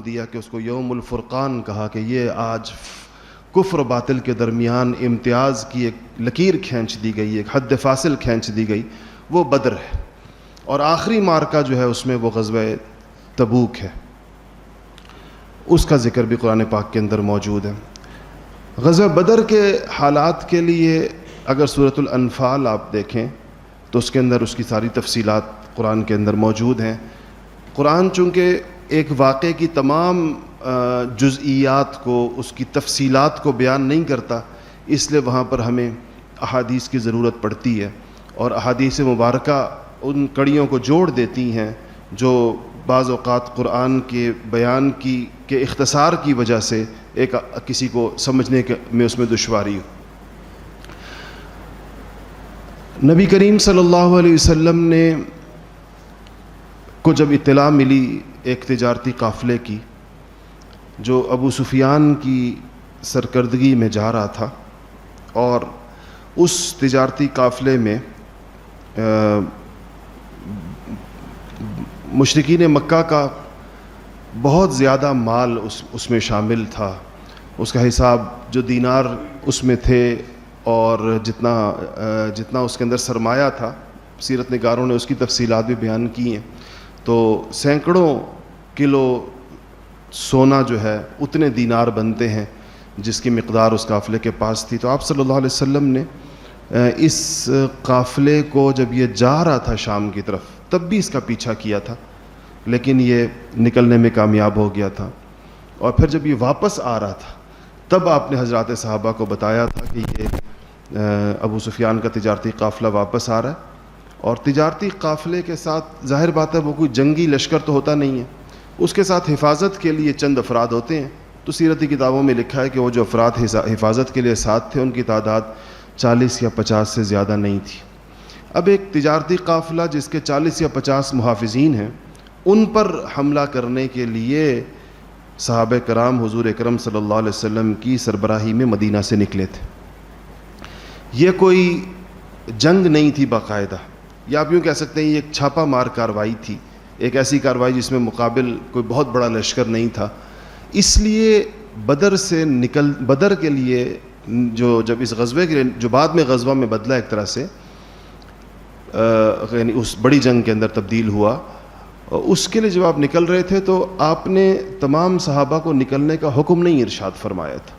دیا کہ اس کو یوم الفرقان کہا کہ یہ آج کفر و باطل کے درمیان امتیاز کی ایک لکیر کھینچ دی گئی، ایک حد فاصل کھینچ دی گئی، وہ بدر ہے۔ اور آخری معرکہ جو ہے اس میں وہ غزوہ تبوک ہے، اس کا ذکر بھی قرآن پاک کے اندر موجود ہے۔ غزوہ بدر کے حالات کے لیے اگر سورۃ الانفال آپ دیکھیں تو اس کے اندر اس کی ساری تفصیلات قرآن کے اندر موجود ہیں۔ قرآن چونکہ ایک واقعے کی تمام جزئیات کو، اس کی تفصیلات کو بیان نہیں کرتا، اس لیے وہاں پر ہمیں احادیث کی ضرورت پڑتی ہے، اور احادیث مبارکہ ان کڑیوں کو جوڑ دیتی ہیں جو بعض اوقات قرآن کے بیان کے اختصار کی وجہ سے ایک کسی کو سمجھنے میں اس میں دشواری ہو۔ نبی کریم صلی اللہ علیہ وسلم نے کو جب اطلاع ملی ایک تجارتی قافلے کی جو ابو سفیان کی سرکردگی میں جا رہا تھا، اور اس تجارتی قافلے میں مشرکین مکہ کا بہت زیادہ مال اس میں شامل تھا، اس کا حساب جو دینار اس میں تھے اور جتنا اس کے اندر سرمایہ تھا، سیرت نگاروں نے اس کی تفصیلات بھی بیان کی ہیں، تو سینکڑوں کلو سونا جو ہے اتنے دینار بنتے ہیں جس کی مقدار اس قافلے کے پاس تھی۔ تو آپ صلی اللہ علیہ وسلم نے اس قافلے کو جب یہ جا رہا تھا شام کی طرف تب بھی اس کا پیچھا کیا تھا، لیکن یہ نکلنے میں کامیاب ہو گیا تھا، اور پھر جب یہ واپس آ رہا تھا تب آپ نے حضرات صحابہ کو بتایا تھا کہ یہ ابو سفیان کا تجارتی قافلہ واپس آ رہا ہے۔ اور تجارتی قافلے کے ساتھ ظاہر بات ہے وہ کوئی جنگی لشکر تو ہوتا نہیں ہے، اس کے ساتھ حفاظت کے لیے چند افراد ہوتے ہیں۔ تو سیرتی کتابوں میں لکھا ہے کہ وہ جو افراد حفاظت کے لیے ساتھ تھے ان کی تعداد 40 یا 50 سے زیادہ نہیں تھی۔ اب ایک تجارتی قافلہ جس کے 40 یا 50 محافظین ہیں، ان پر حملہ کرنے کے لیے صحابہ کرام حضور اکرم صلی اللہ علیہ وسلم کی سربراہی میں مدینہ سے نکلے تھے۔ یہ کوئی جنگ نہیں تھی باقاعدہ، یا آپ یوں کہہ سکتے ہیں یہ ایک چھاپہ مار کارروائی تھی، ایک ایسی کارروائی جس میں مقابل کوئی بہت بڑا لشکر نہیں تھا۔ اس لیے بدر کے لیے جب اس غزوے کے لیے جو بعد میں غزوہ میں بدلا ایک طرح سے، یعنی اس بڑی جنگ کے اندر تبدیل ہوا، اس کے لیے جب آپ نکل رہے تھے تو آپ نے تمام صحابہ کو نکلنے کا حکم نہیں ارشاد فرمایا تھا،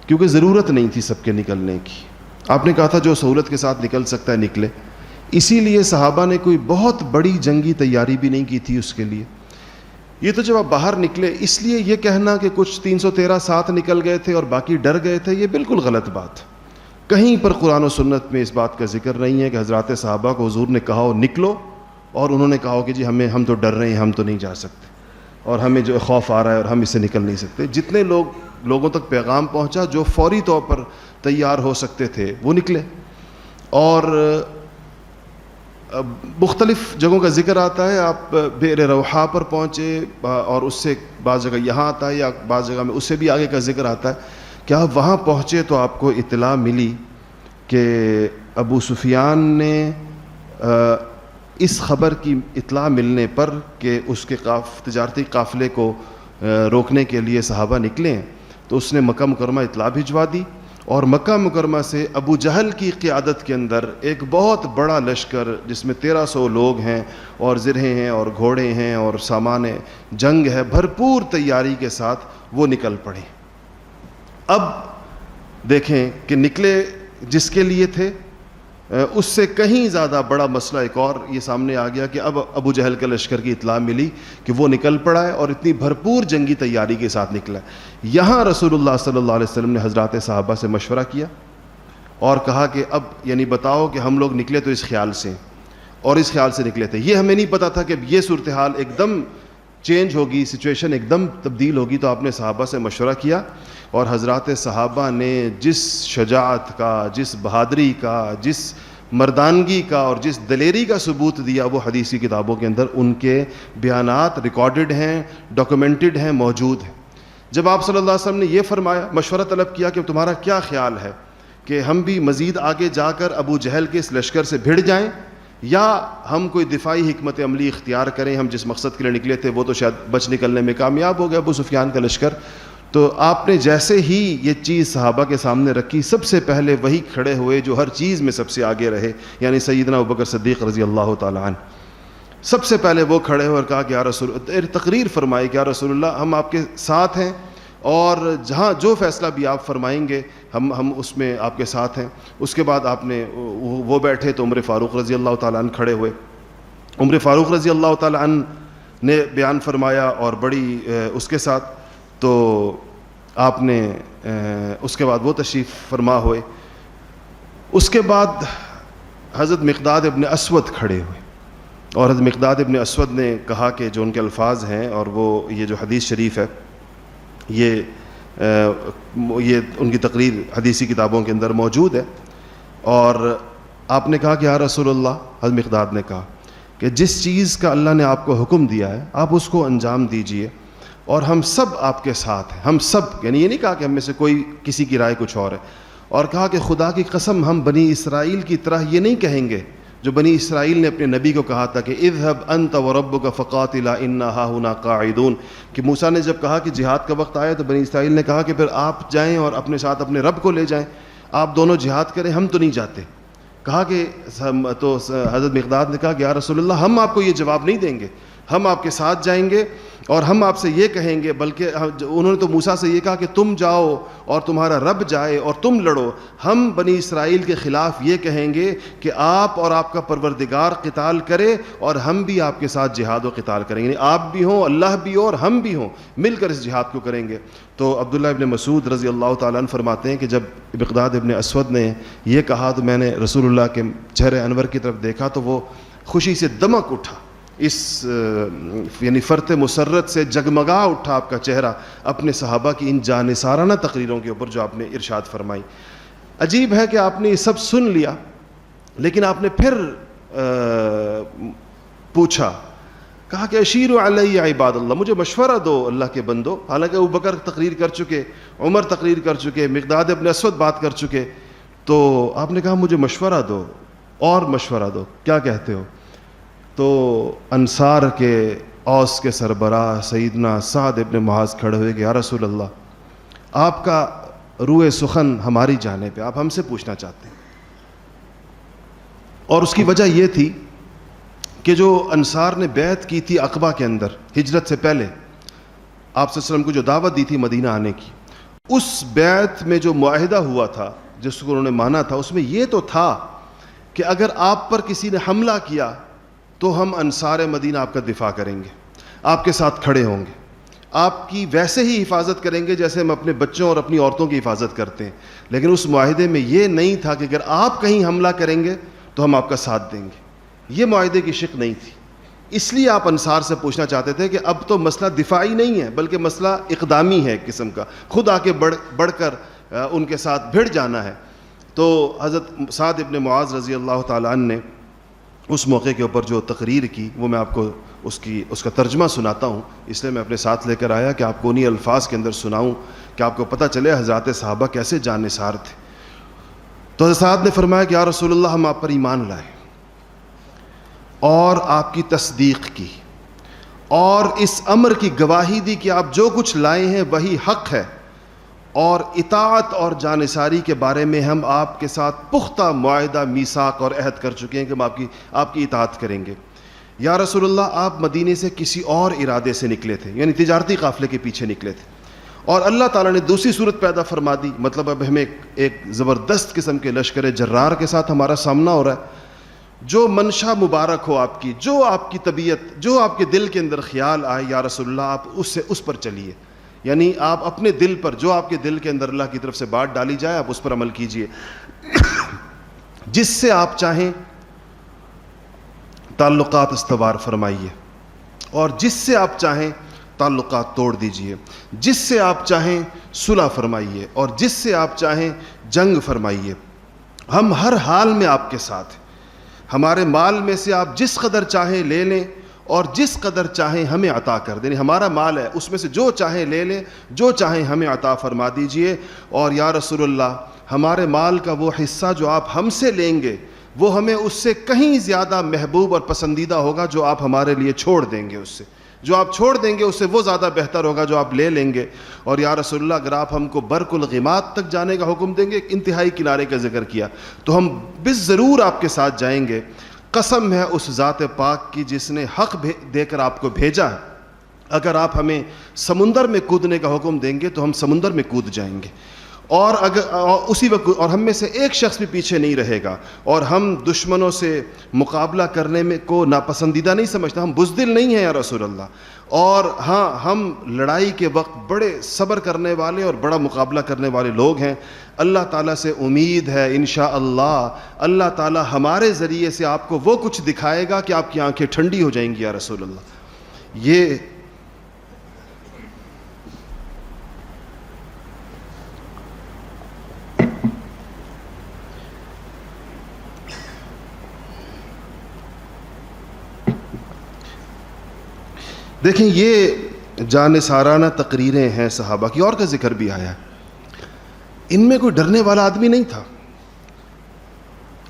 کیونکہ ضرورت نہیں تھی سب کے نکلنے کی۔ آپ نے کہا تھا جو سہولت کے ساتھ نکل سکتا ہے نکلے، اسی لیے صحابہ نے کوئی بہت بڑی جنگی تیاری بھی نہیں کی تھی اس کے لیے۔ یہ تو جب آپ باہر نکلے، اس لیے یہ کہنا کہ کچھ 313 ساتھ نکل گئے تھے اور باقی ڈر گئے تھے، یہ بالکل غلط بات۔ کہیں پر قرآن و سنت میں اس بات کا ذکر نہیں ہے کہ حضرات صحابہ کو حضور نے کہا ہو نکلو اور انہوں نے کہا ہو کہ جی ہم تو ڈر رہے ہیں، ہم تو نہیں جا سکتے، اور ہمیں جو خوف آ رہا ہے اور ہم اس سے نکل نہیں سکتے۔ جتنے لوگوں تک پیغام پہنچا جو فوری طور پر تیار ہو سکتے تھے وہ نکلے، اور مختلف جگہوں کا ذکر آتا ہے۔ آپ بئر روحا پر پہنچے اور اس سے بعض جگہ یہاں آتا ہے، یا بعض جگہ میں اس سے بھی آگے کا ذکر آتا ہے کہ آپ وہاں پہنچے تو آپ کو اطلاع ملی کہ ابو سفیان نے اس خبر کی اطلاع ملنے پر کہ اس کے تجارتی قافلے کو روکنے کے لیے صحابہ نکلے ہیں، تو اس نے مکہ مکرمہ اطلاع بھجوا دی، اور مکہ مکرمہ سے ابو جہل کی قیادت کے اندر ایک بہت بڑا لشکر جس میں 1300 لوگ ہیں اور زرہیں ہیں اور گھوڑے ہیں اور سامان جنگ ہے، بھرپور تیاری کے ساتھ وہ نکل پڑے۔ اب دیکھیں کہ نکلے جس کے لیے تھے اس سے کہیں زیادہ بڑا مسئلہ ایک اور یہ سامنے آ گیا کہ اب ابو جہل کے لشکر کی اطلاع ملی کہ وہ نکل پڑا ہے اور اتنی بھرپور جنگی تیاری کے ساتھ نکلا ہے۔ یہاں رسول اللہ صلی اللہ علیہ وسلم نے حضرات صحابہ سے مشورہ کیا اور کہا کہ اب یعنی بتاؤ کہ ہم لوگ نکلے تو اس خیال سے، اور اس خیال سے نکلے تھے، یہ ہمیں نہیں پتا تھا کہ یہ صورتحال ایک دم چینج ہوگی، سچویشن ایک دم تبدیل ہوگی۔ تو آپ نے صحابہ سے مشورہ کیا، اور حضرات صحابہ نے جس شجاعت کا، جس بہادری کا، جس مردانگی کا اور جس دلیری کا ثبوت دیا وہ حدیثی کتابوں کے اندر ان کے بیانات ریکارڈڈ ہیں، ڈاکومنٹڈ ہیں، موجود ہیں۔ جب آپ صلی اللہ علیہ وسلم نے یہ فرمایا، مشورہ طلب کیا کہ تمہارا کیا خیال ہے کہ ہم بھی مزید آگے جا کر ابو جہل کے اس لشکر سے بھڑ جائیں یا ہم کوئی دفاعی حکمت عملی اختیار کریں, ہم جس مقصد کے لیے نکلے تھے وہ تو شاید بچ نکلنے میں کامیاب ہو گیا ابو سفیان کا لشکر. تو آپ نے جیسے ہی یہ چیز صحابہ کے سامنے رکھی, سب سے پہلے وہی کھڑے ہوئے جو ہر چیز میں سب سے آگے رہے, یعنی سیدنا ابوبکر صدیق رضی اللہ تعالیٰ عنہ. سب سے پہلے وہ کھڑے ہوئے اور کہا کہ یا رسول, تقریر فرمائی کہ یا رسول اللہ ہم آپ کے ساتھ ہیں, اور جہاں جو فیصلہ بھی آپ فرمائیں گے ہم اس میں آپ کے ساتھ ہیں. اس کے بعد آپ نے وہ بیٹھے تو عمر فاروق رضی اللہ تعالیٰ عنہ کھڑے ہوئے. عمر فاروق رضی اللہ تعالیٰ عنہ نے بیان فرمایا اور بڑی اس کے ساتھ, تو آپ نے اس کے بعد وہ تشریف فرما ہوئے. اس کے بعد حضرت مقداد ابن اسود کھڑے ہوئے, اور حضرت مقداد ابن اسود نے کہا کہ جو ان کے الفاظ ہیں, اور وہ یہ جو حدیث شریف ہے یہ ان کی تقریر حدیثی کتابوں کے اندر موجود ہے. اور آپ نے کہا کہ یا رسول اللہ, حضرت مقداد نے کہا کہ جس چیز کا اللہ نے آپ کو حکم دیا ہے آپ اس کو انجام دیجئے, اور ہم سب آپ کے ساتھ ہیں, ہم سب, یعنی یہ نہیں کہا کہ ہم میں سے کوئی کسی کی رائے کچھ اور ہے. اور کہا کہ خدا کی قسم ہم بنی اسرائیل کی طرح یہ نہیں کہیں گے جو بنی اسرائیل نے اپنے نبی کو کہا تھا کہ اذهب انت وربك فقاتلا انا هاهنا قاعدون, کہ موسیٰ نے جب کہا کہ جہاد کا وقت آیا تو بنی اسرائیل نے کہا کہ پھر آپ جائیں اور اپنے ساتھ اپنے رب کو لے جائیں, آپ دونوں جہاد کریں, ہم تو نہیں جاتے. کہا کہ تو حضرت مقداد نے کہا کہ یا رسول اللہ ہم آپ کو یہ جواب نہیں دیں گے, ہم آپ کے ساتھ جائیں گے اور ہم آپ سے یہ کہیں گے, بلکہ انہوں نے تو موسیٰ سے یہ کہا کہ تم جاؤ اور تمہارا رب جائے اور تم لڑو, ہم بنی اسرائیل کے خلاف یہ کہیں گے کہ آپ اور آپ کا پروردگار قتال کرے اور ہم بھی آپ کے ساتھ جہاد و قتال کریں گے, یعنی آپ بھی ہوں, اللہ بھی ہو اور ہم بھی ہوں, مل کر اس جہاد کو کریں گے. تو عبداللہ ابن مسعود رضی اللہ تعالیٰ عنہ فرماتے ہیں کہ جب مقداد ابن اسود نے یہ کہا تو میں نے رسول اللہ کے چہرے انور کی طرف دیکھا تو وہ خوشی سے دمک اٹھا, اس یعنی فرط مسرت سے جگمگا اٹھا آپ کا چہرہ اپنے صحابہ کی ان جانثارانہ تقریروں کے اوپر جو آپ نے ارشاد فرمائی. عجیب ہے کہ آپ نے یہ سب سن لیا, لیکن آپ نے پھر پوچھا, کہا کہ اشیروا علی عباد اللہ, مجھے مشورہ دو اللہ کے بندو. حالانکہ ابوبکر تقریر کر چکے, عمر تقریر کر چکے, مقداد ابن اسود بات کر چکے, تو آپ نے کہا مجھے مشورہ دو اور مشورہ دو, کیا کہتے ہو؟ تو انصار کے اوس کے سربراہ سیدنا سعد ابن معاذ کھڑے ہوئے کہ یا رسول اللہ آپ کا روئے سخن ہماری جانب ہے, آپ ہم سے پوچھنا چاہتے ہیں. اور اس کی وجہ یہ تھی کہ جو انصار نے بیعت کی تھی عقبہ کے اندر ہجرت سے پہلے, آپ صلی اللہ علیہ وسلم کو جو دعوت دی تھی مدینہ آنے کی, اس بیعت میں جو معاہدہ ہوا تھا جس کو انہوں نے مانا تھا, اس میں یہ تو تھا کہ اگر آپ پر کسی نے حملہ کیا تو ہم انصار مدینہ آپ کا دفاع کریں گے, آپ کے ساتھ کھڑے ہوں گے, آپ کی ویسے ہی حفاظت کریں گے جیسے ہم اپنے بچوں اور اپنی عورتوں کی حفاظت کرتے ہیں. لیکن اس معاہدے میں یہ نہیں تھا کہ اگر آپ کہیں حملہ کریں گے تو ہم آپ کا ساتھ دیں گے, یہ معاہدے کی شق نہیں تھی. اس لیے آپ انصار سے پوچھنا چاہتے تھے کہ اب تو مسئلہ دفاعی نہیں ہے بلکہ مسئلہ اقدامی ہے ایک قسم کا, خود آ کے بڑھ کر ان کے ساتھ بھڑ جانا ہے. تو حضرت سعد ابن معاذ رضی اللہ تعالیٰ عنہ نے اس موقع کے اوپر جو تقریر کی وہ میں آپ کو اس کا ترجمہ سناتا ہوں, اس لیے میں اپنے ساتھ لے کر آیا کہ آپ کو انہی الفاظ کے اندر سناؤں کہ آپ کو پتہ چلے حضرات صحابہ کیسے جانثار تھے. تو حضرت سعد نے فرمایا کہ یا رسول اللہ ہم آپ پر ایمان لائے اور آپ کی تصدیق کی اور اس امر کی گواہی دی کہ آپ جو کچھ لائے ہیں وہی حق ہے, اور اطاعت اور جانثاری کے بارے میں ہم آپ کے ساتھ پختہ معاہدہ میثاق اور عہد کر چکے ہیں کہ ہم آپ کی اطاعت کریں گے. یا رسول اللہ آپ مدینے سے کسی اور ارادے سے نکلے تھے, یعنی تجارتی قافلے کے پیچھے نکلے تھے, اور اللہ تعالیٰ نے دوسری صورت پیدا فرما دی, مطلب اب ہمیں ایک زبردست قسم کے لشکر جرار کے ساتھ ہمارا سامنا ہو رہا ہے. جو منشا مبارک ہو آپ کی, جو آپ کی طبیعت, جو آپ کے دل کے اندر خیال آئے یا رسول اللہ آپ اس پر چلیے, یعنی آپ اپنے دل پر جو آپ کے دل کے اندر اللہ کی طرف سے بات ڈالی جائے آپ اس پر عمل کیجئے. جس سے آپ چاہیں تعلقات استوار فرمائیے, اور جس سے آپ چاہیں تعلقات توڑ دیجئے, جس سے آپ چاہیں صلح فرمائیے, اور جس سے آپ چاہیں جنگ فرمائیے. ہم ہر حال میں آپ کے ساتھ ہیں. ہمارے مال میں سے آپ جس قدر چاہیں لے لیں اور جس قدر چاہیں ہمیں عطا کر دیں, ہمارا مال ہے اس میں سے جو چاہیں لے لیں, جو چاہیں ہمیں عطا فرما دیجئے. اور یا رسول اللہ ہمارے مال کا وہ حصہ جو آپ ہم سے لیں گے وہ ہمیں اس سے کہیں زیادہ محبوب اور پسندیدہ ہوگا جو آپ ہمارے لیے چھوڑ دیں گے. اس سے جو آپ چھوڑ دیں گے اس سے وہ زیادہ بہتر ہوگا جو آپ لے لیں گے. اور یا رسول اللہ اگر آپ ہم کو برق الغمات تک جانے کا حکم دیں گے, ایک انتہائی کنارے کا ذکر کیا, تو ہم بالضرور آپ کے ساتھ جائیں گے. قسم ہے اس ذات پاک کی جس نے حق دے کر آپ کو بھیجا ہے, اگر آپ ہمیں سمندر میں کودنے کا حکم دیں گے تو ہم سمندر میں کود جائیں گے, اور اسی وقت اور ہم میں سے ایک شخص بھی پیچھے نہیں رہے گا. اور ہم دشمنوں سے مقابلہ کرنے میں کو ناپسندیدہ نہیں سمجھتا, ہم بزدل نہیں ہیں یا رسول اللہ. اور ہاں, ہم لڑائی کے وقت بڑے صبر کرنے والے اور بڑا مقابلہ کرنے والے لوگ ہیں. اللہ تعالیٰ سے امید ہے انشاءاللہ اللہ تعالیٰ ہمارے ذریعے سے آپ کو وہ کچھ دکھائے گا کہ آپ کی آنکھیں ٹھنڈی ہو جائیں گی یا رسول اللہ. یہ دیکھیں, یہ جانثارانہ تقریریں ہیں صحابہ کی, اور کا ذکر بھی آیا ہے. ان میں کوئی ڈرنے والا آدمی نہیں تھا.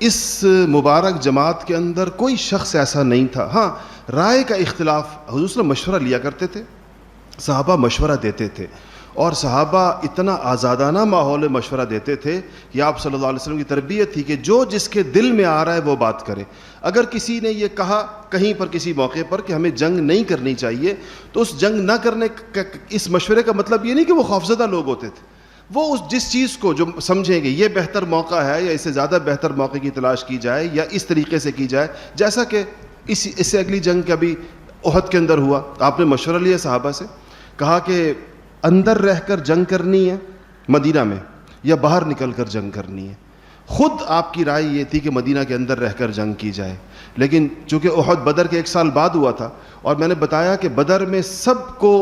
اس مبارک جماعت کے اندر کوئی شخص ایسا نہیں تھا. ہاں, رائے کا اختلاف, حضور صلی اللہ علیہ وسلم مشورہ لیا کرتے تھے, صحابہ مشورہ دیتے تھے, اور صحابہ اتنا آزادانہ ماحول میں مشورہ دیتے تھے کہ آپ صلی اللہ علیہ وسلم کی تربیت تھی کہ جو جس کے دل میں آ رہا ہے وہ بات کرے. اگر کسی نے یہ کہا کہیں پر کسی موقع پر کہ ہمیں جنگ نہیں کرنی چاہیے, تو اس جنگ نہ کرنے کا اس مشورے کا مطلب یہ نہیں کہ وہ خوفزدہ لوگ ہوتے تھے. وہ جس چیز کو جو سمجھیں گے یہ بہتر موقع ہے یا اس سے زیادہ بہتر موقع کی تلاش کی جائے یا اس طریقے سے کی جائے, جیسا کہ اس سے اگلی جنگ کا بھی احد کے اندر ہوا. آپ نے مشورہ لیا صحابہ سے, کہا کہ اندر رہ کر جنگ کرنی ہے مدینہ میں یا باہر نکل کر جنگ کرنی ہے. خود آپ کی رائے یہ تھی کہ مدینہ کے اندر رہ کر جنگ کی جائے, لیکن چونکہ احد بدر کے 1 سال بعد ہوا تھا, اور میں نے بتایا کہ بدر میں سب کو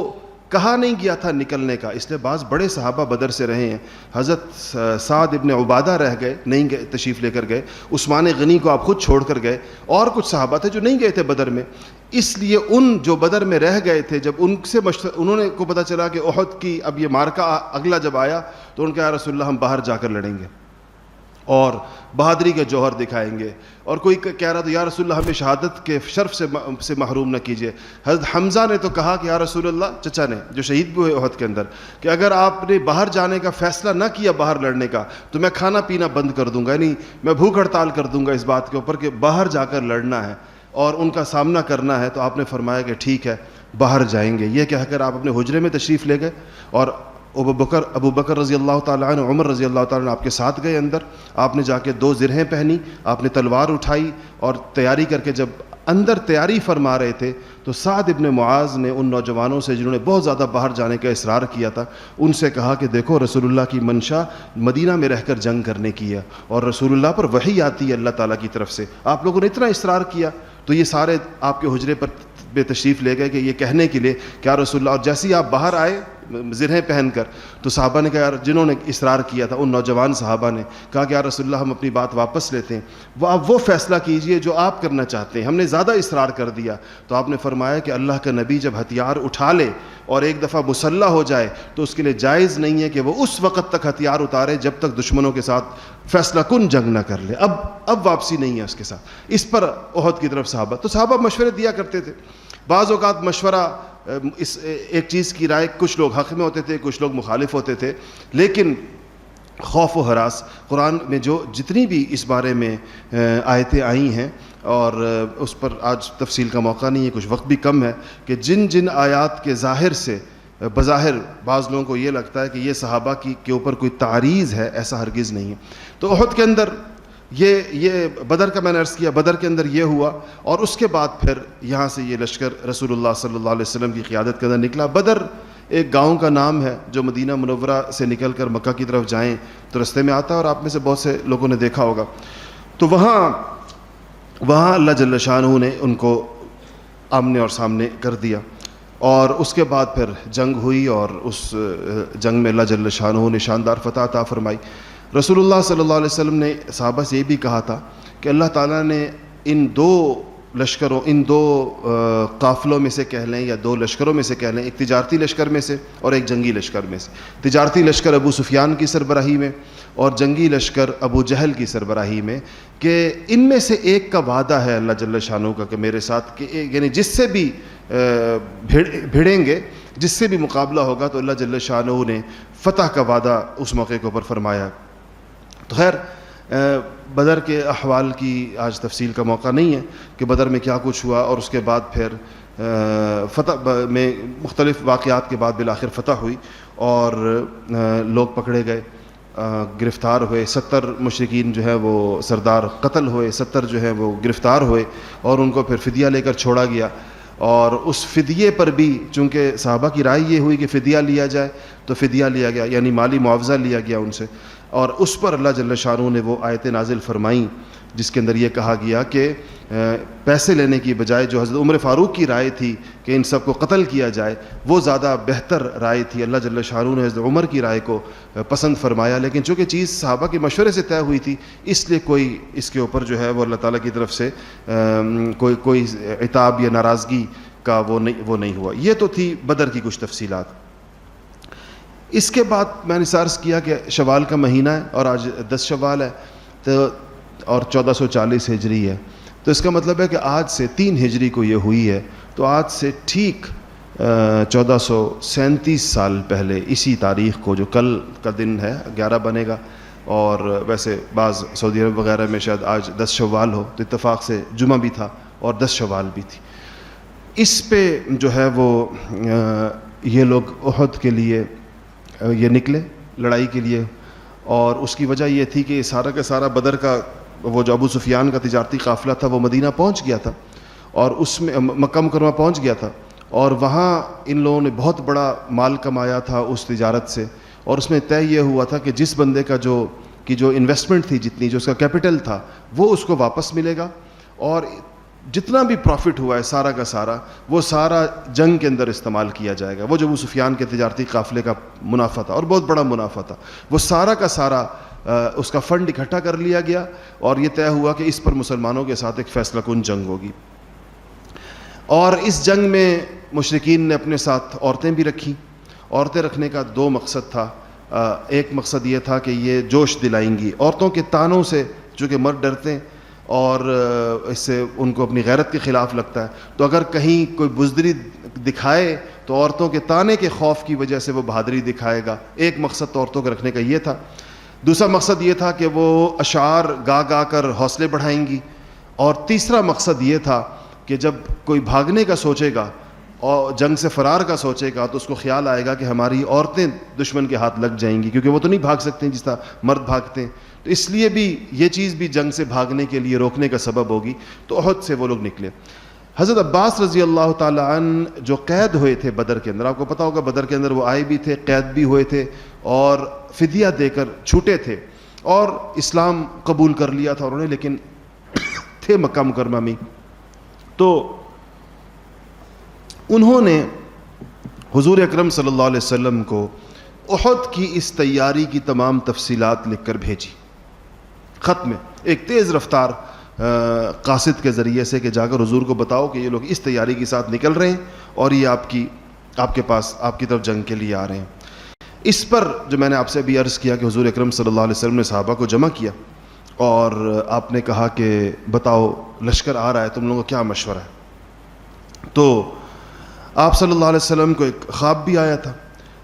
کہا نہیں گیا تھا نکلنے کا, اس لیے بعض بڑے صحابہ بدر سے رہے ہیں. حضرت سعد ابن عبادہ رہ گئے, نہیں گئے, تشریف لے کر گئے. عثمان غنی کو آپ خود چھوڑ کر گئے, اور کچھ صحابہ تھے جو نہیں گئے تھے بدر میں. اس لیے ان جو بدر میں رہ گئے تھے, جب ان سے انہوں نے کو پتہ چلا کہ احد کی اب یہ مارکا اگلا جب آیا, تو ان کا یا رسول اللہ ہم باہر جا کر لڑیں گے اور بہادری کے جوہر دکھائیں گے. اور کوئی کہہ رہا تو یا رسول اللہ ہمیں شہادت کے شرف سے محروم نہ کیجیے. حضرت حمزہ نے تو کہا کہ یا رسول اللہ, چچا نے جو شہید بھی ہوئے احد کے اندر, کہ اگر آپ نے باہر جانے کا فیصلہ نہ کیا باہر لڑنے کا, تو میں کھانا پینا بند کر دوں گا, یعنی میں بھوک ہڑتال کر دوں گا اس بات کے اوپر کہ باہر جا کر لڑنا ہے اور ان کا سامنا کرنا ہے. تو آپ نے فرمایا کہ ٹھیک ہے باہر جائیں گے. یہ کہہ کر آپ اپنے حجرے میں تشریف لے گئے, اور ابو بکر رضی اللہ تعالیٰ عنہ, عمر رضی اللہ تعالیٰ عنہ آپ کے ساتھ گئے اندر. آپ نے جا کے 2 زرہیں پہنی, آپ نے تلوار اٹھائی, اور تیاری کر کے جب اندر تیاری فرما رہے تھے, تو سعد ابن معاذ نے ان نوجوانوں سے جنہوں نے بہت زیادہ باہر جانے کا اصرار کیا تھا, ان سے کہا کہ دیکھو رسول اللہ کی منشا مدینہ میں رہ کر جنگ کرنے کی ہے, اور رسول اللہ پر وحی آتی ہے اللہ تعالیٰ کی طرف سے. آپ لوگوں نے اتنا اصرار کیا, تو یہ سارے آپ کے حجرے پر بے تشریف لے گئے کہ یہ کہنے کے لیے کیا رسول اللہ. اور جیسے ہی آپ باہر آئے زرہیں پہن کر, تو صحابہ نے کہا یار, جنہوں نے اصرار کیا تھا ان نوجوان صحابہ نے کہا کہ یا رسول اللہ ہم اپنی بات واپس لیتے ہیں, وہ آپ وہ فیصلہ کیجئے جو آپ کرنا چاہتے ہیں, ہم نے زیادہ اصرار کر دیا. تو آپ نے فرمایا کہ اللہ کا نبی جب ہتھیار اٹھا لے اور ایک دفعہ مسلح ہو جائے, تو اس کے لیے جائز نہیں ہے کہ وہ اس وقت تک ہتھیار اتارے جب تک دشمنوں کے ساتھ فیصلہ کن جنگ نہ کر لے. اب واپسی نہیں ہے اس کے ساتھ. اس پر احد کی طرف صحابہ مشورے دیا کرتے تھے. بعض اوقات مشورہ اس ایک چیز کی رائے, کچھ لوگ حق میں ہوتے تھے, کچھ لوگ مخالف ہوتے تھے, لیکن خوف و ہراس قرآن میں جو جتنی بھی اس بارے میں آیتیں آئی ہیں, اور اس پر آج تفصیل کا موقع نہیں ہے, کچھ وقت بھی کم ہے, کہ جن آیات کے ظاہر سے بظاہر بعض لوگوں کو یہ لگتا ہے کہ یہ صحابہ کے اوپر کوئی تعریض ہے, ایسا ہرگز نہیں ہے. تو احد کے اندر یہ بدر کا میں نے عرض کیا, بدر کے اندر یہ ہوا, اور اس کے بعد پھر یہاں سے یہ لشکر رسول اللہ صلی اللہ علیہ وسلم کی قیادت کے اندر نکلا. بدر ایک گاؤں کا نام ہے جو مدینہ منورہ سے نکل کر مکہ کی طرف جائیں تو رستے میں آتا ہے, اور آپ میں سے بہت سے لوگوں نے دیکھا ہوگا. تو وہاں اللہ جل شانہ نے ان کو آمنے اور سامنے کر دیا, اور اس کے بعد پھر جنگ ہوئی, اور اس جنگ میں اللہ جل شانہ نے شاندار فتح عطا فرمائی. رسول اللہ صلی اللہ علیہ وسلم نے صحابہ سے یہ بھی کہا تھا کہ اللہ تعالیٰ نے ان 2 لشکروں، ان دو قافلوں میں سے کہہ لیں یا دو لشکروں میں سے کہہ لیں، ایک تجارتی لشکر میں سے اور ایک جنگی لشکر میں سے. تجارتی لشکر ابو سفیان کی سربراہی میں اور جنگی لشکر ابو جہل کی سربراہی میں، کہ ان میں سے ایک کا وعدہ ہے اللہ جل شانہ کا کہ میرے ساتھ، کہ یعنی جس سے بھی بھیڑیں گے، جس سے بھی مقابلہ ہوگا تو اللہ جل شانہ نے فتح کا وعدہ اس موقع کے اوپر فرمایا. تو خیر بدر کے احوال کی آج تفصیل کا موقع نہیں ہے کہ بدر میں کیا کچھ ہوا، اور اس کے بعد پھر فتح میں مختلف واقعات کے بعد بالآخر فتح ہوئی اور لوگ پکڑے گئے، گرفتار ہوئے. 70 مشرکین جو ہے وہ سردار قتل ہوئے، 70 جو ہے وہ گرفتار ہوئے اور ان کو پھر فدیہ لے کر چھوڑا گیا. اور اس فدیے پر بھی چونکہ صحابہ کی رائے یہ ہوئی کہ فدیہ لیا جائے تو فدیہ لیا گیا، یعنی مالی معاوضہ لیا گیا ان سے. اور اس پر اللہ جل شانہ نے وہ آیتیں نازل فرمائیں جس کے اندر یہ کہا گیا کہ پیسے لینے کی بجائے جو حضرت عمر فاروق کی رائے تھی کہ ان سب کو قتل کیا جائے، وہ زیادہ بہتر رائے تھی. اللہ جل شانہ نے حضرت عمر کی رائے کو پسند فرمایا، لیکن چونکہ چیز صحابہ کے مشورے سے طے ہوئی تھی اس لیے کوئی اس کے اوپر جو ہے وہ اللہ تعالیٰ کی طرف سے کوئی عتاب یا ناراضگی کا وہ نہیں ہوا. یہ تو تھی بدر کی کچھ تفصیلات. اس کے بعد میں نے عرض کیا کہ شوال کا مہینہ ہے اور آج 10 شوال ہے تو اور 1440 ہجری ہے، تو اس کا مطلب ہے کہ آج سے 3 ہجری کو یہ ہوئی ہے، تو آج سے ٹھیک 1437 سال پہلے اسی تاریخ کو، جو کل کا دن ہے 11 بنے گا، اور ویسے بعض سعودی عرب وغیرہ میں شاید آج 10 شوال ہو، تو اتفاق سے جمعہ بھی تھا اور 10 شوال بھی تھی. اس پہ جو ہے وہ یہ لوگ احد کے لیے یہ نکلے لڑائی کے لیے، اور اس کی وجہ یہ تھی کہ سارا کا سارا بدر کا وہ جو ابو سفیان کا تجارتی قافلہ تھا وہ مدینہ پہنچ گیا تھا اور اس میں مکہ مکرمہ پہنچ گیا تھا، اور وہاں ان لوگوں نے بہت بڑا مال کمایا تھا اس تجارت سے. اور اس میں طے یہ ہوا تھا کہ جس بندے کا جو انویسٹمنٹ تھی، جتنی جو اس کا کیپٹل تھا، وہ اس کو واپس ملے گا، اور جتنا بھی پروفٹ ہوا ہے سارا کا سارا وہ سارا جنگ کے اندر استعمال کیا جائے گا. وہ جو ابو سفیان کے تجارتی قافلے کا منافع تھا اور بہت بڑا منافع تھا، وہ سارا کا سارا اس کا فنڈ اکٹھا کر لیا گیا، اور یہ طے ہوا کہ اس پر مسلمانوں کے ساتھ ایک فیصلہ کن جنگ ہوگی. اور اس جنگ میں مشرکین نے اپنے ساتھ عورتیں بھی رکھیں. عورتیں رکھنے کا 2 مقصد تھا. ایک مقصد یہ تھا کہ یہ جوش دلائیں گی. عورتوں کے تانوں سے چونکہ مرد ڈرتے ہیں اور اس سے ان کو اپنی غیرت کے خلاف لگتا ہے، تو اگر کہیں کوئی بزدلی دکھائے تو عورتوں کے تانے کے خوف کی وجہ سے وہ بہادری دکھائے گا. ایک مقصد تو عورتوں کے رکھنے کا یہ تھا. دوسرا مقصد یہ تھا کہ وہ اشعار گا کر حوصلے بڑھائیں گی. اور تیسرا مقصد یہ تھا کہ جب کوئی بھاگنے کا سوچے گا اور جنگ سے فرار کا سوچے گا تو اس کو خیال آئے گا کہ ہماری عورتیں دشمن کے ہاتھ لگ جائیں گی، کیونکہ وہ تو نہیں بھاگ سکتے جس طرح مرد بھاگتے ہیں، تو اس لیے بھی یہ چیز بھی جنگ سے بھاگنے کے لیے روکنے کا سبب ہوگی. تو احد سے وہ لوگ نکلے. حضرت عباس رضی اللہ تعالی عنہ جو قید ہوئے تھے بدر کے اندر، آپ کو پتہ ہوگا بدر کے اندر وہ آئے بھی تھے، قید بھی ہوئے تھے اور فدیہ دے کر چھوٹے تھے اور اسلام قبول کر لیا تھا انہوں نے، لیکن تھے مکہ مکرمہ میں. تو انہوں نے حضور اکرم صلی اللہ علیہ وسلم کو احد کی اس تیاری کی تمام تفصیلات لکھ کر بھیجی خط میں، ایک تیز رفتار قاصد کے ذریعے سے، کہ جا کر حضور کو بتاؤ کہ یہ لوگ اس تیاری کے ساتھ نکل رہے ہیں اور یہ آپ کے پاس آپ کی طرف جنگ کے لیے آ رہے ہیں. اس پر جو میں نے آپ سے ابھی عرض کیا کہ حضور اکرم صلی اللہ علیہ وسلم نے صحابہ کو جمع کیا اور آپ نے کہا کہ بتاؤ لشکر آ رہا ہے، تم لوگوں کا کیا مشورہ ہے. تو آپ صلی اللہ علیہ وسلم کو ایک خواب بھی آیا تھا.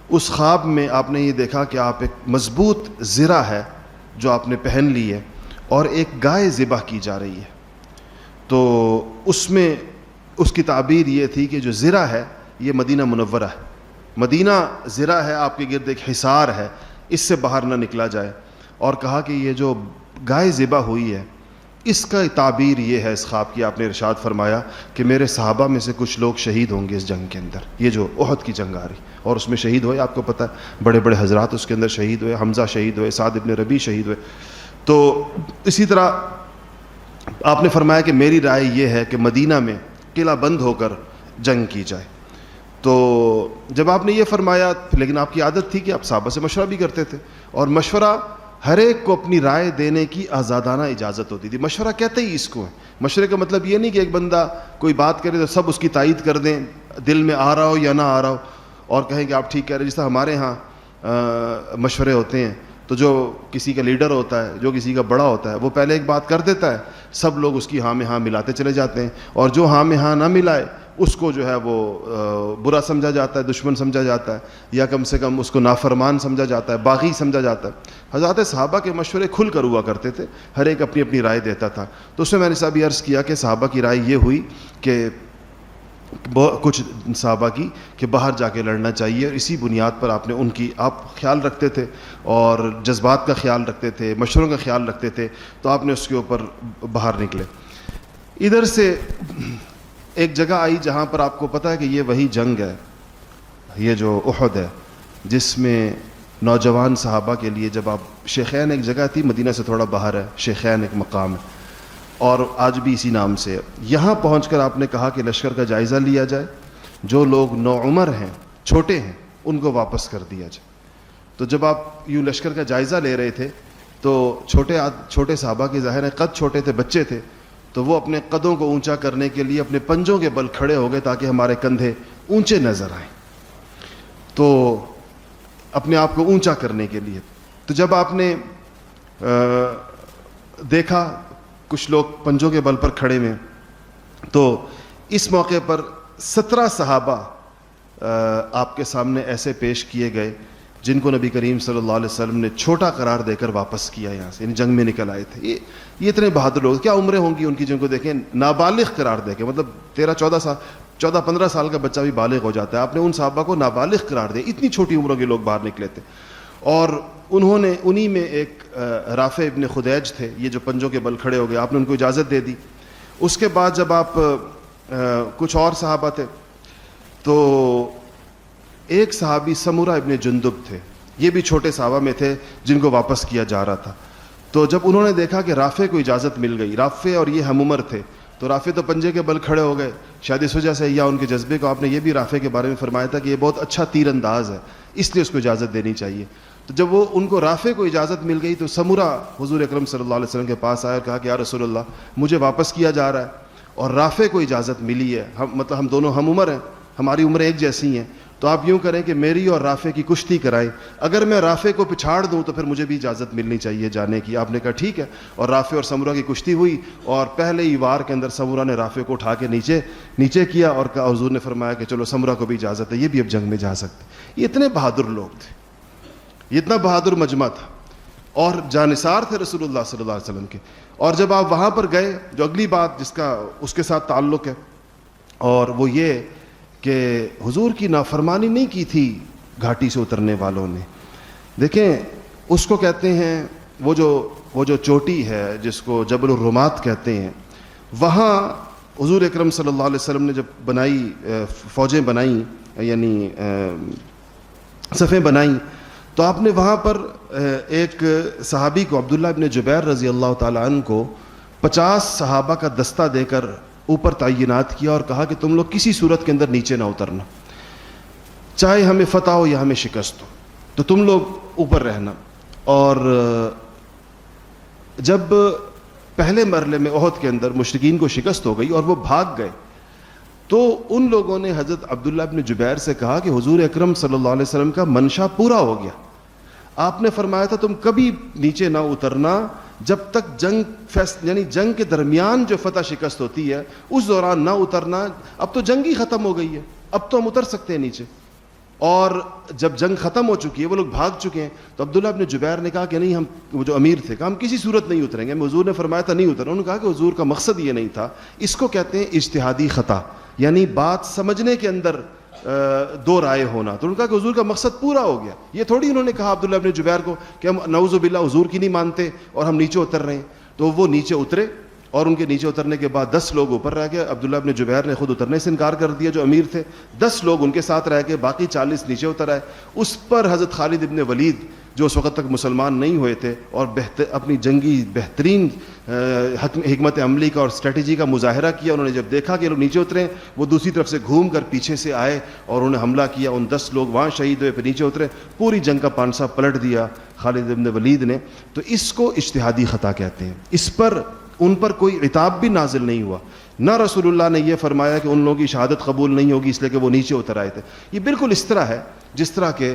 اس خواب میں آپ نے یہ دیکھا کہ آپ ایک مضبوط زرہ ہے جو آپ نے پہن لی ہے اور ایک گائے ذبح کی جا رہی ہے. تو اس میں اس کی تعبیر یہ تھی کہ جو زرہ ہے یہ مدینہ منورہ ہے، مدینہ زرہ ہے، آپ کے گرد ایک حصار ہے، اس سے باہر نہ نکلا جائے. اور کہا کہ یہ جو گائے ذبح ہوئی ہے اس کا تعبیر یہ ہے، اس خواب کی آپ نے ارشاد فرمایا کہ میرے صحابہ میں سے کچھ لوگ شہید ہوں گے اس جنگ کے اندر. یہ جو احد کی جنگ آ رہی اور اس میں شہید ہوئے، آپ کو پتہ ہے بڑے بڑے حضرات اس کے اندر شہید ہوئے، حمزہ شہید ہوئے، سعد ابن ربیع شہید ہوئے. تو اسی طرح آپ نے فرمایا کہ میری رائے یہ ہے کہ مدینہ میں قلعہ بند ہو کر جنگ کی جائے. تو جب آپ نے یہ فرمایا، لیکن آپ کی عادت تھی کہ آپ صحابہ سے مشورہ بھی کرتے تھے، اور مشورہ ہر ایک کو اپنی رائے دینے کی آزادانہ اجازت ہوتی تھی. مشورہ کہتے ہی اس کو ہے. مشورے کا مطلب یہ نہیں کہ ایک بندہ کوئی بات کرے تو سب اس کی تائید کر دیں, دل میں آ رہا ہو یا نہ آ رہا ہو, اور کہیں کہ آپ ٹھیک کہہ رہے ہیں. جس طرح ہمارے ہاں مشورے ہوتے ہیں تو جو کسی کا لیڈر ہوتا ہے, جو کسی کا بڑا ہوتا ہے, وہ پہلے ایک بات کر دیتا ہے, سب لوگ اس کی ہاں میں ہاں ملاتے چلے جاتے ہیں, اور جو ہاں میں ہاں نہ ملائے اس کو جو ہے وہ برا سمجھا جاتا ہے, دشمن سمجھا جاتا ہے, یا کم سے کم اس کو نافرمان سمجھا جاتا ہے, باغی سمجھا جاتا ہے. حضرات صحابہ کے مشورے کھل کر ہوا کرتے تھے, ہر ایک اپنی اپنی رائے دیتا تھا. تو اس میں نے صاحب یہ عرض کیا کہ صحابہ کی رائے یہ ہوئی کہ کچھ صحابہ کی کہ باہر جا کے لڑنا چاہیے, اور اسی بنیاد پر آپ نے ان کی آپ خیال رکھتے تھے اور جذبات کا خیال رکھتے تھے, مشوروں کا خیال رکھتے تھے, تو آپ نے اس کے اوپر باہر نکلے. ادھر سے ایک جگہ آئی جہاں پر آپ کو پتہ ہے کہ یہ وہی جنگ ہے, یہ جو احد ہے, جس میں نوجوان صحابہ کے لیے جب آپ شیخین ایک جگہ تھی, مدینہ سے تھوڑا باہر ہے, شیخین ایک مقام ہے اور آج بھی اسی نام سے ہے. یہاں پہنچ کر آپ نے کہا کہ لشکر کا جائزہ لیا جائے, جو لوگ نوعمر ہیں, چھوٹے ہیں, ان کو واپس کر دیا جائے. تو جب آپ یوں لشکر کا جائزہ لے رہے تھے تو چھوٹے صحابہ کے ظاہر ہے قد چھوٹے تھے, بچے تھے, تو وہ اپنے قدوں کو اونچا کرنے کے لیے اپنے پنجوں کے بل کھڑے ہو گئے تاکہ ہمارے کندھے اونچے نظر آئیں, تو اپنے آپ کو اونچا کرنے کے لیے. تو جب آپ نے دیکھا کچھ لوگ پنجوں کے بل پر کھڑے ہوئے, تو اس موقع پر 17 صحابہ آپ کے سامنے ایسے پیش کیے گئے جن کو نبی کریم صلی اللہ علیہ وسلم نے چھوٹا قرار دے کر واپس کیا یہاں سے, یعنی جنگ میں نکل آئے تھے. یہ اتنے بہادر لوگ, کیا عمریں ہوں گی ان کی جن کو دیکھیں نابالغ قرار دے کے, مطلب 14-15 سال کا بچہ بھی بالغ ہو جاتا ہے. آپ نے ان صحابہ کو نابالغ قرار دیا, اتنی چھوٹی عمروں کے لوگ باہر نکلے تھے. اور انہوں نے انہی میں ایک رافع ابن خدیج تھے, یہ جو پنجوں کے بل کھڑے ہو گئے, آپ نے ان کو اجازت دے دی. اس کے بعد جب آپ کچھ اور صحابہ تھے, تو ایک صحابی سمورہ ابن جندب تھے, یہ بھی چھوٹے صحابہ میں تھے جن کو واپس کیا جا رہا تھا. تو جب انہوں نے دیکھا کہ رافع کو اجازت مل گئی, رافع اور یہ ہم عمر تھے, تو رافع تو پنجے کے بل کھڑے ہو گئے. شاید اس وجہ سے یا ان کے جذبے کو, آپ نے یہ بھی رافع کے بارے میں فرمایا تھا کہ یہ بہت اچھا تیر انداز ہے, اس لیے اس کو اجازت دینی چاہیے. تو جب وہ ان کو رافع کو اجازت مل گئی تو سمورہ حضور اکرم صلی اللہ علیہ وسلم کے پاس آیا اور کہا کہ یا رسول اللہ, مجھے واپس کیا جا رہا ہے اور رافع کو اجازت ملی ہے, مطلب ہم دونوں ہم عمر ہیں, ہماری عمریں ایک جیسی ہیں, تو آپ یوں کریں کہ میری اور رافع کی کشتی کرائیں, اگر میں رافع کو پچھاڑ دوں تو پھر مجھے بھی اجازت ملنی چاہیے جانے کی. آپ نے کہا ٹھیک ہے, اور رافع اور سمورہ کی کشتی ہوئی, اور پہلے ہی وار کے اندر سمورہ نے رافع کو اٹھا کے نیچے کیا, اور حضور نے فرمایا کہ چلو سمورہ کو بھی اجازت ہے, یہ بھی اب جنگ میں جا سکتے. یہ اتنے بہادر لوگ تھے, یہ اتنا بہادر مجمع تھا, اور جانثار تھے رسول اللہ صلی اللہ علیہ وسلم کے. اور جب آپ وہاں پر گئے, جو اگلی بات جس کا اس کے ساتھ تعلق ہے, اور وہ یہ کہ حضور کی نافرمانی نہیں کی تھی گھاٹی سے اترنے والوں نے. دیکھیں اس کو کہتے ہیں وہ جو چوٹی ہے جس کو جبل الرمات کہتے ہیں, وہاں حضور اکرم صلی اللہ علیہ وسلم نے جب فوجیں بنائیں, یعنی صفیں بنائیں, تو آپ نے وہاں پر ایک صحابی کو, عبداللہ ابن جبیر رضی اللہ تعالیٰ عنہ کو 50 صحابہ کا دستہ دے کر اوپر تعینات کیا, اور کہا کہ تم لوگ کسی صورت کے اندر نیچے نہ اترنا, چاہے ہمیں فتح ہو یا ہمیں شکست ہو, تو تم لوگ اوپر رہنا. اور جب پہلے مرحلے میں احد کے اندر مشرکین کو شکست ہو گئی اور وہ بھاگ گئے, تو ان لوگوں نے حضرت عبداللہ ابن جبیر سے کہا کہ حضور اکرم صلی اللہ علیہ وسلم کا منشا پورا ہو گیا. آپ نے فرمایا تھا تم کبھی نیچے نہ اترنا جب تک یعنی جنگ کے درمیان جو فتح شکست ہوتی ہے اس دوران نہ اترنا. اب تو جنگ ہی ختم ہو گئی ہے, اب تو ہم اتر سکتے ہیں نیچے. اور جب جنگ ختم ہو چکی ہے, وہ لوگ بھاگ چکے ہیں, تو عبداللہ ابن جبیر نے کہا کہ نہیں, ہم وہ جو امیر تھے, کہا ہم کسی صورت نہیں اتریں گے. حضور نے فرمایا تھا نہیں اترنا. انہوں نے کہا کہ حضور کا مقصد یہ نہیں تھا. اس کو کہتے ہیں اجتہادی خطا, یعنی بات سمجھنے کے اندر دو رائے ہونا. تو انہوں نے کہا کہ حضور کا مقصد پورا ہو گیا. یہ تھوڑی انہوں نے کہا عبداللہ ابن جبیر کو کہ ہم نعوذ باللہ حضور کی نہیں مانتے اور ہم نیچے اتر رہے ہیں. تو وہ نیچے اترے اور ان کے نیچے اترنے کے بعد 10 لوگ اوپر رہ گئے. عبداللہ ابن جبیر نے خود اترنے سے انکار کر دیا جو امیر تھے. 10 لوگ ان کے ساتھ رہ گئے, باقی 40 نیچے اتر آئے. اس پر حضرت خالد ابن ولید جو اس وقت تک مسلمان نہیں ہوئے تھے اور اپنی جنگی بہترین حکمت عملی کا اور اسٹریٹجی کا مظاہرہ کیا. انہوں نے جب دیکھا کہ لوگ نیچے اترے, وہ دوسری طرف سے گھوم کر پیچھے سے آئے اور انہوں نے حملہ کیا. ان 10 لوگ وہاں شہید ہوئے, پھر نیچے اترے, پوری جنگ کا پانسا پلٹ دیا خالد ابن ولید نے. تو اس کو اجتہادی خطا کہتے ہیں. اس پر ان پر کوئی عتاب بھی نازل نہیں ہوا. نہ رسول اللہ نے یہ فرمایا کہ ان لوگوں کی شہادت قبول نہیں ہوگی اس لیے کہ وہ نیچے اتر آئے تھے. یہ بالکل اس طرح ہے جس طرح کہ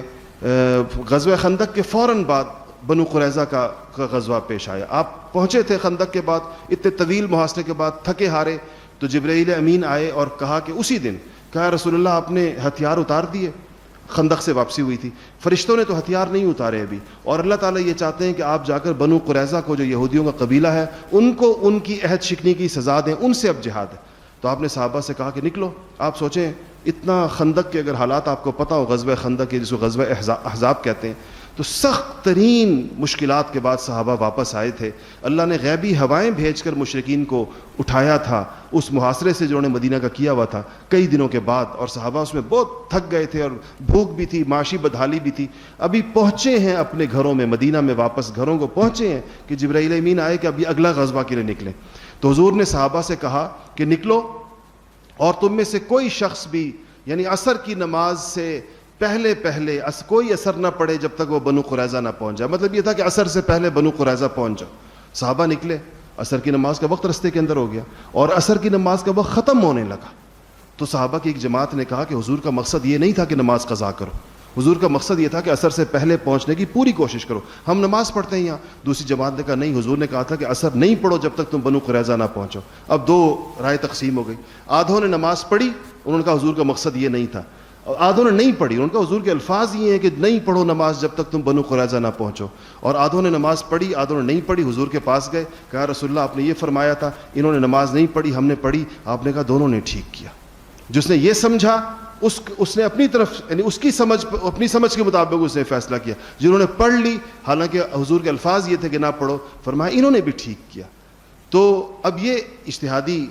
غزوہ خندق کے فوراً بعد بنو قریظہ کا غزوہ پیش آیا. آپ پہنچے تھے خندق کے بعد, اتنے طویل محاصرے کے بعد تھکے ہارے, تو جبرائیل امین آئے اور کہا کہ اسی دن کہا رسول اللہ آپ نے ہتھیار اتار دیے. خندق سے واپسی ہوئی تھی, فرشتوں نے تو ہتھیار نہیں اتارے ابھی, اور اللہ تعالیٰ یہ چاہتے ہیں کہ آپ جا کر بنو قریظہ کو جو یہودیوں کا قبیلہ ہے ان کو ان کی عہد شکنی کی سزا دیں, ان سے اب جہاد ہے. تو آپ نے صحابہ سے کہا کہ نکلو. آپ سوچیں اتنا خندق کے اگر حالات آپ کو پتہ ہو, غزوہ خندق کے جس کو غزوہ احزاب کہتے ہیں, تو سخت ترین مشکلات کے بعد صحابہ واپس آئے تھے. اللہ نے غیبی ہوائیں بھیج کر مشرکین کو اٹھایا تھا اس محاصرے سے جو انہوں نے مدینہ کا کیا ہوا تھا کئی دنوں کے بعد, اور صحابہ اس میں بہت تھک گئے تھے اور بھوک بھی تھی, معاشی بدحالی بھی تھی. ابھی پہنچے ہیں اپنے گھروں میں, مدینہ میں واپس گھروں کو پہنچے ہیں کہ جبرائیل امین آئے کہ ابھی اگلا غزوہ کے لیے نکلیں. تو حضور نے صحابہ سے کہا کہ نکلو, اور تم میں سے کوئی شخص بھی یعنی عصر کی نماز سے پہلے کوئی اثر نہ پڑے جب تک وہ بنو قریظہ نہ پہنچ جائے. مطلب یہ تھا کہ عصر سے پہلے بنو قریظہ پہنچ جاؤ. صحابہ نکلے, عصر کی نماز کا وقت رستے کے اندر ہو گیا اور عصر کی نماز کا وقت ختم ہونے لگا. تو صحابہ کی ایک جماعت نے کہا کہ حضور کا مقصد یہ نہیں تھا کہ نماز قضا کرو, حضور کا مقصد یہ تھا کہ عصر سے پہلے پہنچنے کی پوری کوشش کرو, ہم نماز پڑھتے ہیں یہاں. دوسری جماعت نے کہا نہیں, حضور نے کہا تھا کہ عصر نہیں پڑھو جب تک تم بنو قریظہ نہ پہنچو. اب 2 رائے تقسیم ہو گئی. آدھوں نے نماز پڑھی, انہوں نے کہا حضور کا مقصد یہ نہیں تھا. آدھوں نے نہیں پڑھی, انہوں نے کہا حضور کے الفاظ یہ ہیں کہ نہیں پڑھو نماز جب تک تم بنو قریظہ نہ پہنچو. اور آدھوں نے نماز پڑھی, آدھوں نے نہیں پڑھی. حضور کے پاس گئے, کہا رسول اللہ آپ نے یہ فرمایا تھا, انہوں نے نماز نہیں پڑھی, ہم نے پڑھی. آپ نے کہا دونوں نے ٹھیک کیا. جس نے یہ سمجھا اس نے اپنی طرف یعنی اس کی سمجھ, اپنی سمجھ کے مطابق اس نے فیصلہ کیا. جنہوں نے پڑھ لی حالانکہ حضور کے الفاظ یہ تھے کہ نہ پڑھو, فرمایا انہوں نے بھی ٹھیک کیا. تو اب یہ اجتہادی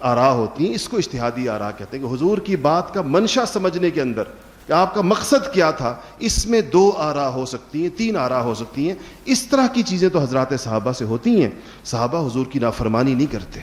آراء ہوتی ہیں, اس کو اجتہادی آراء کہتے ہیں کہ حضور کی بات کا منشا سمجھنے کے اندر کہ آپ کا مقصد کیا تھا, اس میں 2 آراء ہو سکتی ہیں, 3 آراء ہو سکتی ہیں. اس طرح کی چیزیں تو حضرات صحابہ سے ہوتی ہیں. صحابہ حضور کی نافرمانی نہیں کرتے,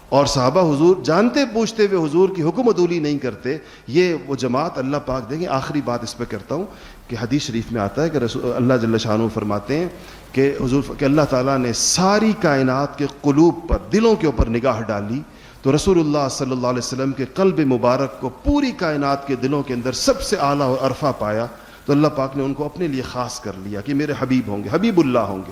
اور صحابہ حضور جانتے پوچھتے ہوئے حضور کی حکم عدولی نہیں کرتے. یہ وہ جماعت اللہ پاک دیکھیں. آخری بات اس پہ کرتا ہوں کہ حدیث شریف میں آتا ہے کہ اللہ جل شانہ فرماتے ہیں کہ حضور کہ اللہ تعالیٰ نے ساری کائنات کے قلوب پر, دلوں کے اوپر نگاہ ڈالی, تو رسول اللہ صلی اللہ علیہ وسلم کے قلب مبارک کو پوری کائنات کے دلوں کے اندر سب سے اعلیٰ اور عرفہ پایا. تو اللہ پاک نے ان کو اپنے لیے خاص کر لیا کہ میرے حبیب ہوں گے, حبیب اللہ ہوں گے.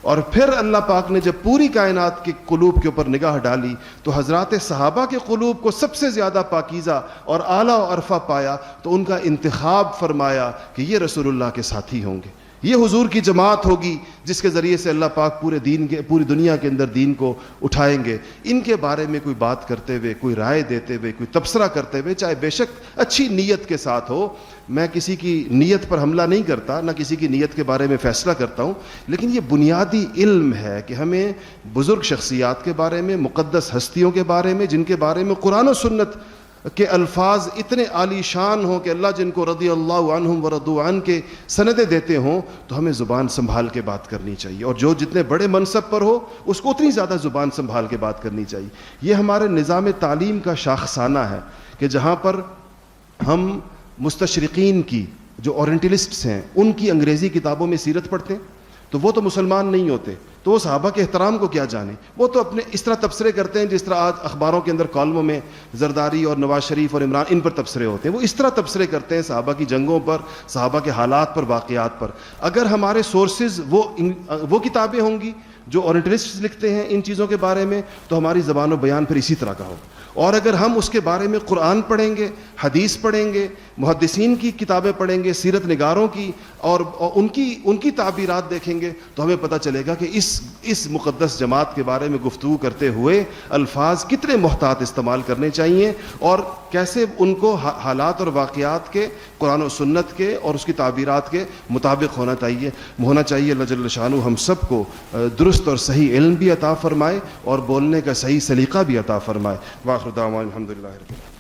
اور پھر اللہ پاک نے جب پوری کائنات کے قلوب کے اوپر نگاہ ڈالی تو حضرات صحابہ کے قلوب کو سب سے زیادہ پاکیزہ اور اعلیٰ و عرفہ پایا. تو ان کا انتخاب فرمایا کہ یہ رسول اللہ کے ساتھی ہوں گے, یہ حضور کی جماعت ہوگی جس کے ذریعے سے اللہ پاک پوری دنیا کے اندر دین کو اٹھائیں گے. ان کے بارے میں کوئی بات کرتے ہوئے, کوئی رائے دیتے ہوئے, کوئی تبصرہ کرتے ہوئے, چاہے بے شک اچھی نیت کے ساتھ ہو, میں کسی کی نیت پر حملہ نہیں کرتا, نہ کسی کی نیت کے بارے میں فیصلہ کرتا ہوں, لیکن یہ بنیادی علم ہے کہ ہمیں بزرگ شخصیات کے بارے میں, مقدس ہستیوں کے بارے میں, جن کے بارے میں قرآن و سنت کہ الفاظ اتنے عالی شان ہوں کہ اللہ جن کو رضی اللہ عنہم ورضوا عنہ کے سندیں دیتے ہوں, تو ہمیں زبان سنبھال کے بات کرنی چاہیے. اور جو جتنے بڑے منصب پر ہو اس کو اتنی زیادہ زبان سنبھال کے بات کرنی چاہیے. یہ ہمارے نظام تعلیم کا شاخسانہ ہے کہ جہاں پر ہم مستشرقین کی, جو اورینٹلسٹس ہیں, ان کی انگریزی کتابوں میں سیرت پڑھتے ہیں, تو وہ تو مسلمان نہیں ہوتے, تو وہ صحابہ کے احترام کو کیا جانے. وہ تو اپنے اس طرح تبصرے کرتے ہیں جس طرح آج اخباروں کے اندر کالموں میں زرداری اور نواز شریف اور عمران ان پر تبصرے ہوتے ہیں. وہ اس طرح تبصرے کرتے ہیں صحابہ کی جنگوں پر, صحابہ کے حالات پر, واقعات پر. اگر ہمارے سورسز وہ کتابیں ہوں گی جو اورینٹلسٹس لکھتے ہیں ان چیزوں کے بارے میں, تو ہماری زبان و بیان پھر اسی طرح کا ہوگا. اور اگر ہم اس کے بارے میں قرآن پڑھیں گے، حدیث پڑھیں گے، محدثین کی کتابیں پڑھیں گے، سیرت نگاروں کی، اور ان کی تعبیرات دیکھیں گے، تو ہمیں پتہ چلے گا کہ اس مقدس جماعت کے بارے میں گفتگو کرتے ہوئے الفاظ کتنے محتاط استعمال کرنے چاہیے، اور کیسے ان کو حالات اور واقعات کے، قرآن و سنت کے اور اس کی تعبیرات کے مطابق ہونا چاہیے۔ اللہ جل شانہ ہم سب کو درست اور صحیح علم بھی عطا فرمائے اور بولنے کا صحیح سلیقہ بھی عطا فرمائے۔ وآخر دعوانا الحمدللہ رب العالمین۔